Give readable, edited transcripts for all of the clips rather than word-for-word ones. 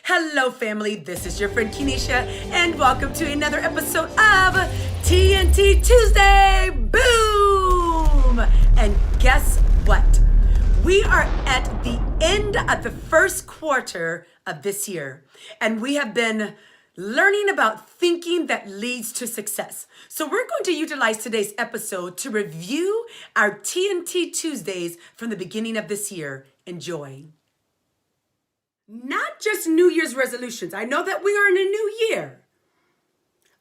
Hello, family. This is your friend Kenesha, and welcome to another episode of TNT Tuesday. Boom! And guess what? We are at the end of the first quarter of this year, and we have been learning about thinking that leads to success. So we're going to utilize today's episode to review our TNT Tuesdays from the beginning of this year. Enjoy. Not just New Year's resolutions. I know that we are in a new year.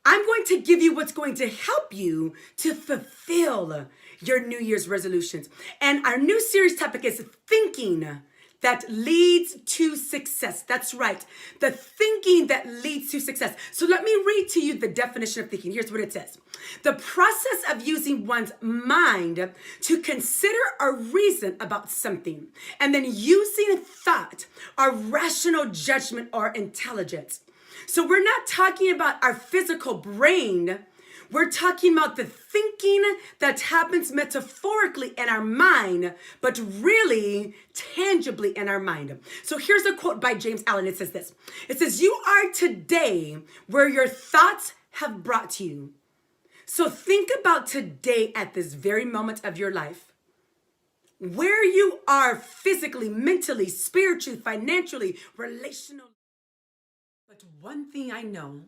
I'm going to give you what's going to help you to fulfill your New Year's resolutions. And our new series topic is thinking that leads to success. That's right. The thinking that leads to success. So let me read to you the definition of thinking. Here's what it says. The process of using one's mind to consider or reason about something, and then using thought or rational judgment or intelligence. So we're not talking about our physical brain. We're talking about the thinking that happens metaphorically in our mind, but really tangibly in our mind. So here's a quote by James Allen. It says this. It says, "You are today where your thoughts have brought you." So think about today at this very moment of your life. Where you are physically, mentally, spiritually, financially, relationally. But one thing I know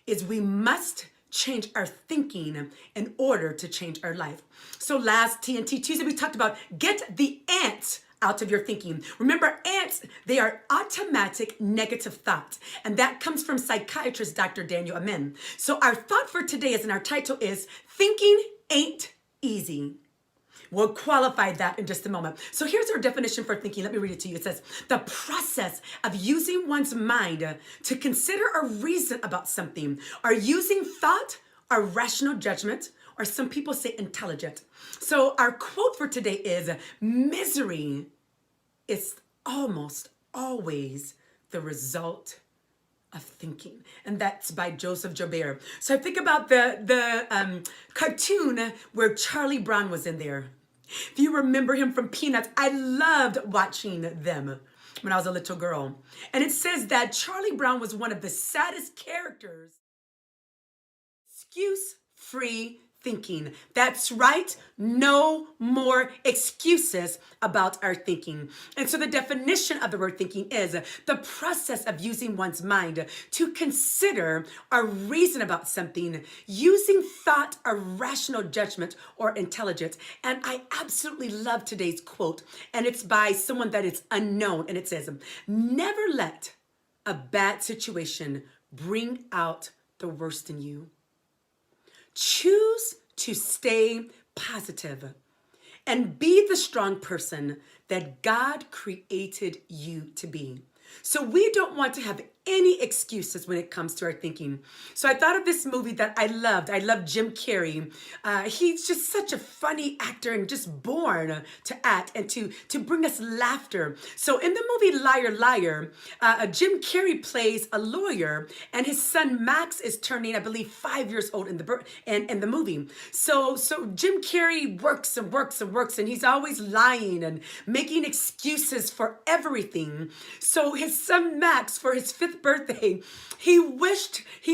is we must change our thinking in order to change our life. So last TNT Tuesday, we talked about get the ants out of your thinking. Remember, ants, they are automatic negative thoughts. And that comes from psychiatrist Dr. Daniel Amen. So our thought for today is, and our title is, Thinking Ain't Easy. We'll qualify that in just a moment. So here's our definition for thinking. Let me read it to you. It says, the process of using one's mind to consider or reason about something, or using thought or rational judgment, or some people say intelligent. So our quote for today is, misery is almost always the result of thinking. And that's by Joseph Joubert. So I think about the cartoon where Charlie Brown was in there. If you remember him from Peanuts, I loved watching them when I was a little girl. And it says that Charlie Brown was one of the saddest characters. Excuse-free thinking. That's right. No more excuses about our thinking. And so the definition of the word thinking is the process of using one's mind to consider or reason about something, using thought or rational judgment or intelligence. And I absolutely love today's quote, and it's by someone that is unknown. And it says, never let a bad situation bring out the worst in you. Choose to stay positive and be the strong person that God created you to be. So we don't want to have any excuses when it comes to our thinking. So I thought of this movie that I loved. I love Jim Carrey. He's just such a funny actor and just born to act and to bring us laughter. So in the movie Liar, Liar, Jim Carrey plays a lawyer, and his son Max is turning, I believe, 5 years old in the movie. So Jim Carrey works and works and works, and he's always lying and making excuses for everything. So his son Max, for his 5th birthday, he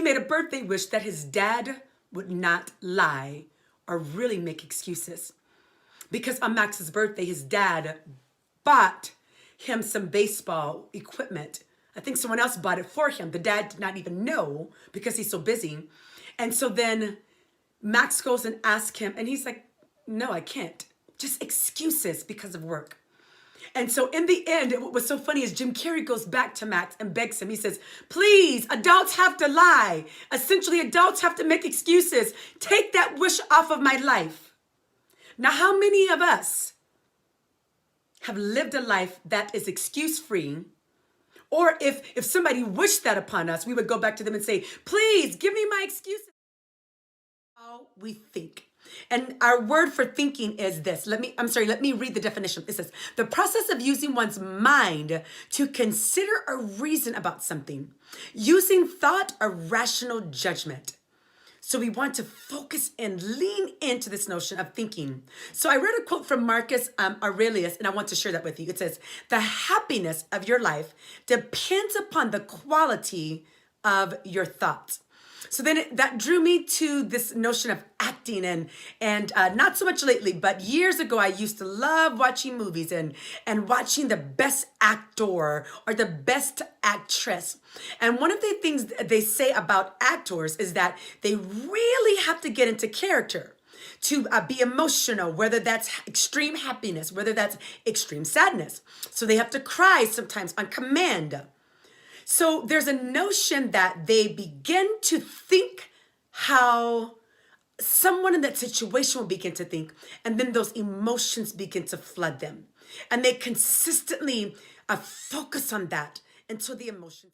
made a birthday wish that his dad would not lie or really make excuses. Because on Max's birthday, his dad bought him some baseball equipment. I think someone else bought it for him. The dad did not even know because he's so busy. And so then Max goes and asks him, and he's like, no, I can't. Just excuses because of work. And so in the end, what was so funny is Jim Carrey goes back to Max and begs him. He says, please, adults have to lie. Essentially, adults have to make excuses. Take that wish off of my life. Now, how many of us have lived a life that is excuse-free? Or if somebody wished that upon us, we would go back to them and say, please, give me my excuses. How we think. And our word for thinking is this. Let me read the definition. It says, the process of using one's mind to consider or reason about something, using thought or rational judgment. So we want to focus and lean into this notion of thinking. So I read a quote from Marcus Aurelius, and I want to share that with you. It says, "The happiness of your life depends upon the quality of your thoughts." So then that drew me to this notion of acting, and not so much lately, but years ago I used to love watching movies and watching the best actor or the best actress. And one of the things they say about actors is that they really have to get into character to be emotional, whether that's extreme happiness, whether that's extreme sadness. So they have to cry sometimes on command. So there's a notion that they begin to think how someone in that situation will begin to think, and then those emotions begin to flood them. And they consistently focus on that until the emotions.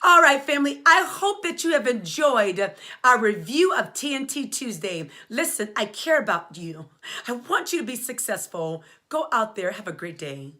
All right, family, I hope that you have enjoyed our review of TNT Tuesday. Listen, I care about you. I want you to be successful. Go out there, have a great day.